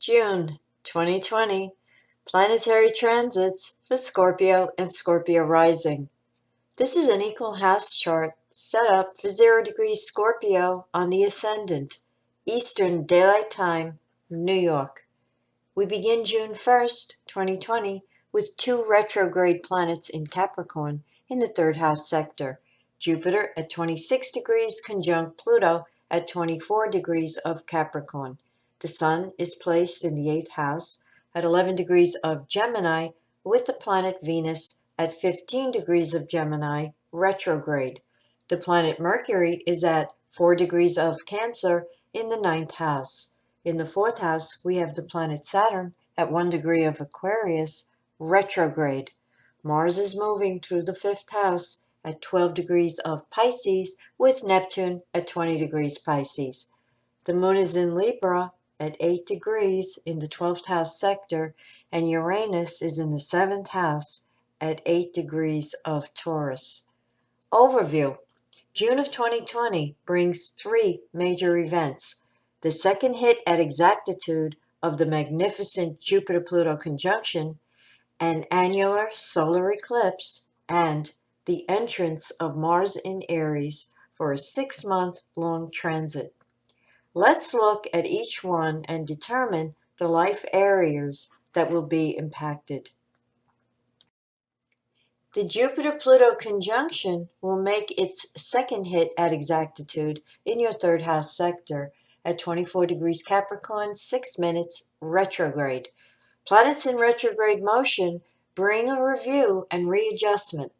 June 2020 Planetary Transits for Scorpio and Scorpio Rising. This is an equal house chart set up for 0 degrees Scorpio on the Ascendant, Eastern Daylight Time, New York. We begin June 1st, 2020, with 2 retrograde planets in Capricorn in the 3rd house sector. Jupiter at 26 degrees conjunct Pluto at 24 degrees of Capricorn. The Sun is placed in the 8th house at 11 degrees of Gemini with the planet Venus at 15 degrees of Gemini retrograde. The planet Mercury is at 4 degrees of Cancer in the 9th house. In the 4th house, we have the planet Saturn at 1 degree of Aquarius retrograde. Mars is moving through the 5th house at 12 degrees of Pisces with Neptune at 20 degrees Pisces. The moon is in Libra at 8 degrees in the 12th house sector, and Uranus is in the 7th house at 8 degrees of Taurus. Overview. June of 2020 brings 3 major events. The second hit at exactitude of the magnificent Jupiter-Pluto conjunction, an annular solar eclipse, and the entrance of Mars in Aries for a 6-month-long transit. Let's look at each one and determine the life areas that will be impacted. The Jupiter-Pluto conjunction will make its second hit at exactitude in your 3rd house sector at 24 degrees Capricorn, 6 minutes retrograde. Planets in retrograde motion bring a review and readjustment.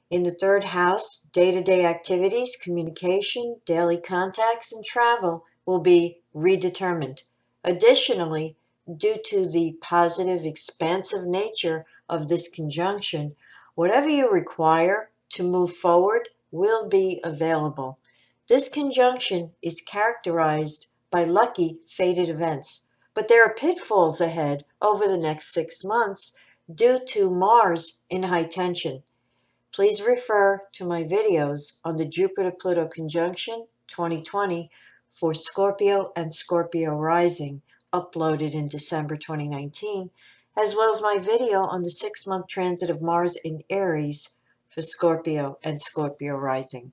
In the 3rd house, day-to-day activities, communication, daily contacts, and travel will be redetermined. Additionally, due to the positive, expansive nature of this conjunction, whatever you require to move forward will be available. This conjunction is characterized by lucky, fated events, but there are pitfalls ahead over the next 6 months due to Mars in high tension. Please refer to my videos on the Jupiter-Pluto conjunction 2020 for Scorpio and Scorpio Rising, uploaded in December 2019, as well as my video on the 6-month transit of Mars in Aries for Scorpio and Scorpio Rising.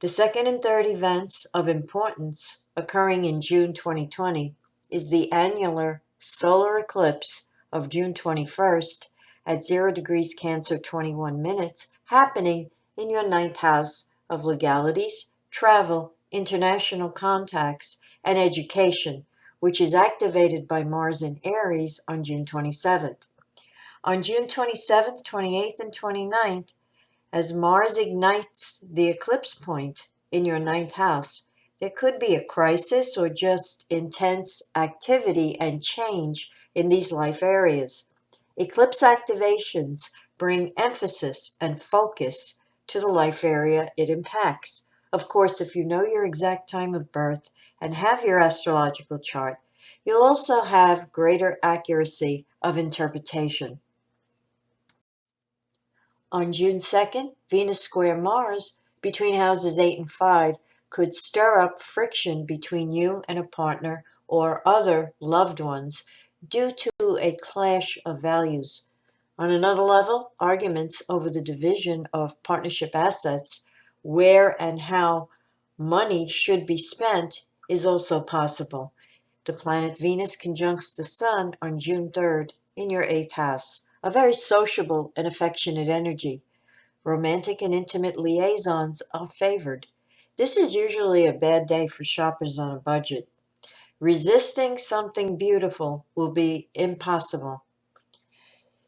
The second and third events of importance occurring in June 2020 is the annular solar eclipse of June 21st at 0 degrees Cancer 21 minutes, happening in your 9th house of legalities, travel, international contacts, and education, which is activated by Mars in Aries on June 27th. On June 27th, 28th, and 29th, as Mars ignites the eclipse point in your 9th house, there could be a crisis or just intense activity and change in these life areas. Eclipse activations bring emphasis and focus to the life area it impacts. Of course, if you know your exact time of birth and have your astrological chart, you'll also have greater accuracy of interpretation. On June 2nd, Venus square Mars between houses 8 and 5 could stir up friction between you and a partner or other loved ones due to a clash of values. On another level, arguments over the division of partnership assets, where and how money should be spent, is also possible. The planet Venus conjuncts the Sun on June 3rd in your 8th house, a very sociable and affectionate energy. Romantic and intimate liaisons are favored. This is usually a bad day for shoppers on a budget. Resisting something beautiful will be impossible.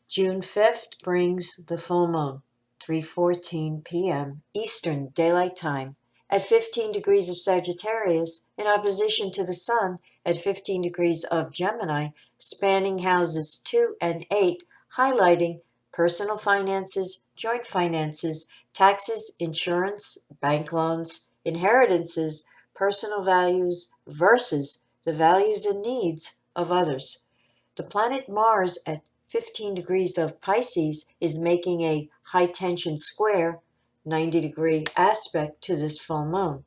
June 5th brings the full moon, 3:14 p.m. Eastern Daylight Time, at 15 degrees of Sagittarius in opposition to the Sun at 15 degrees of Gemini, spanning houses 2 and 8, highlighting personal finances, joint finances, taxes, insurance, bank loans, inheritances, personal values versus the values and needs of others. The planet Mars at 15 degrees of Pisces is making a high-tension square, 90-degree aspect to this full moon.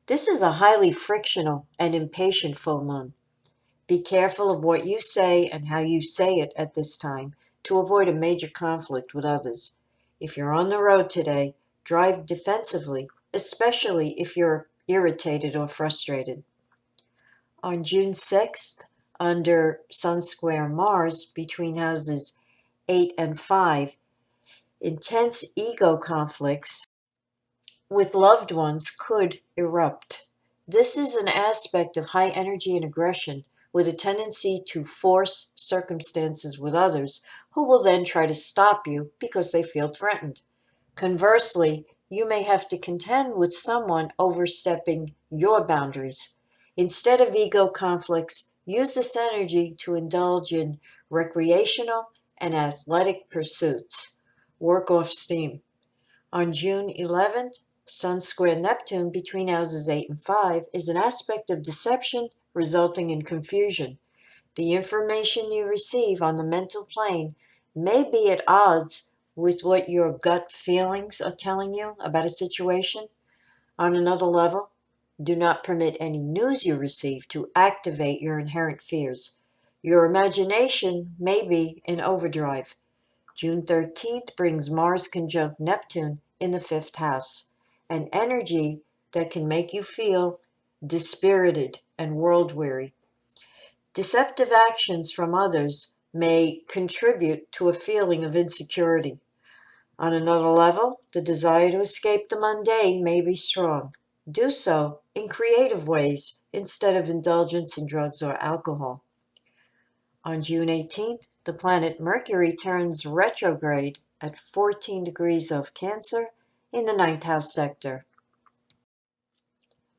This is a highly frictional and impatient full moon. Be careful of what you say and how you say it at this time to avoid a major conflict with others. If you're on the road today, drive defensively, especially if you're irritated or frustrated. On June 6th, under Sun Square Mars, between houses 8 and 5, intense ego conflicts with loved ones could erupt. This is an aspect of high energy and aggression with a tendency to force circumstances with others who will then try to stop you because they feel threatened. Conversely, you may have to contend with someone overstepping your boundaries. Instead of ego conflicts, use this energy to indulge in recreational and athletic pursuits. Work off steam. On June 11th, Sun square Neptune between houses 8 and 5 is an aspect of deception resulting in confusion. The information you receive on the mental plane may be at odds with what your gut feelings are telling you about a situation. On another level, do not permit any news you receive to activate your inherent fears. Your imagination may be in overdrive. June 13th brings Mars conjunct Neptune in the fifth house, an energy that can make you feel dispirited and world weary. Deceptive actions from others may contribute to a feeling of insecurity. On another level, the desire to escape the mundane may be strong. Do so in creative ways instead of indulgence in drugs or alcohol. On June 18th, the planet Mercury turns retrograde at 14 degrees of Cancer in the ninth house sector.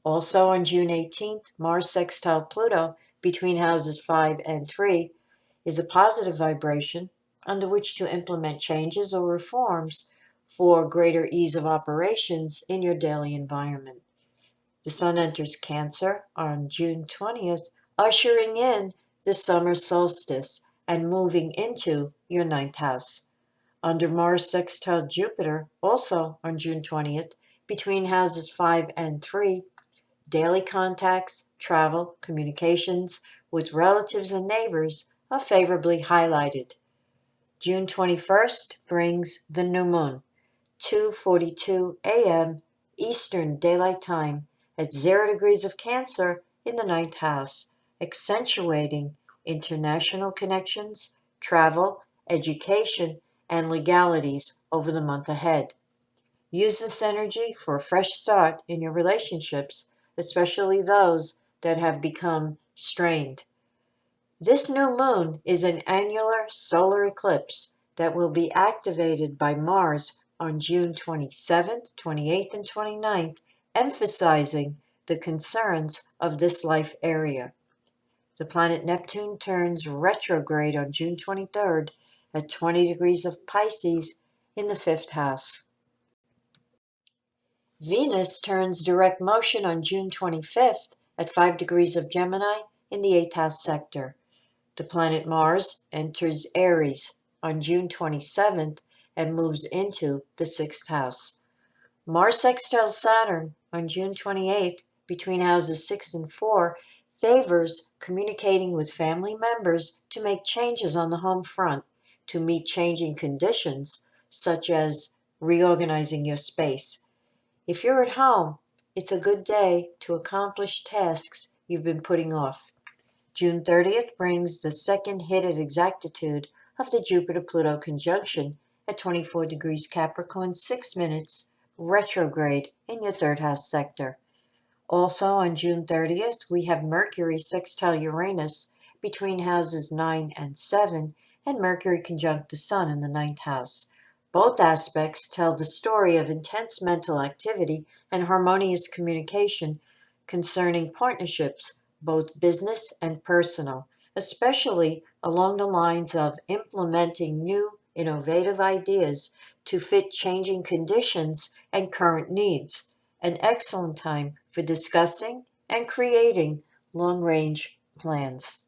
Also on June 18th, Mars sextile Pluto between houses 5 and 3 is a positive vibration under which to implement changes or reforms for greater ease of operations in your daily environment. The Sun enters Cancer on June 20th, ushering in the summer solstice and moving into your ninth house. Under Mars sextile Jupiter, also on June 20th, between houses 5 and 3, daily contacts, travel, communications with relatives and neighbors are favorably highlighted. June 21st brings the new moon, 2:42 a.m. Eastern Daylight Time at 0 degrees of Cancer in the ninth house, accentuating international connections, travel, education, and legalities over the month ahead. Use this energy for a fresh start in your relationships, especially those that have become strained. This new moon is an annular solar eclipse that will be activated by Mars on June 27th, 28th, and 29th, emphasizing the concerns of this life area. The planet Neptune turns retrograde on June 23rd at 20 degrees of Pisces in the fifth house. Venus turns direct motion on June 25th at 5 degrees of Gemini in the eighth house sector. The planet Mars enters Aries on June 27th and moves into the sixth house. Mars sextile Saturn on June 28th between houses 6 and 4 favors communicating with family members to make changes on the home front to meet changing conditions, such as reorganizing your space. If you're at home, it's a good day to accomplish tasks you've been putting off. June 30th brings the second hit at exactitude of the Jupiter-Pluto conjunction at 24 degrees Capricorn, 6 minutes, retrograde in your third house sector. Also on June 30th, we have Mercury sextile Uranus between houses 9 and 7, and Mercury conjunct the Sun in the ninth house. Both aspects tell the story of intense mental activity and harmonious communication concerning partnerships, both business and personal, especially along the lines of implementing new, innovative ideas to fit changing conditions and current needs. An excellent time for discussing and creating long-range plans.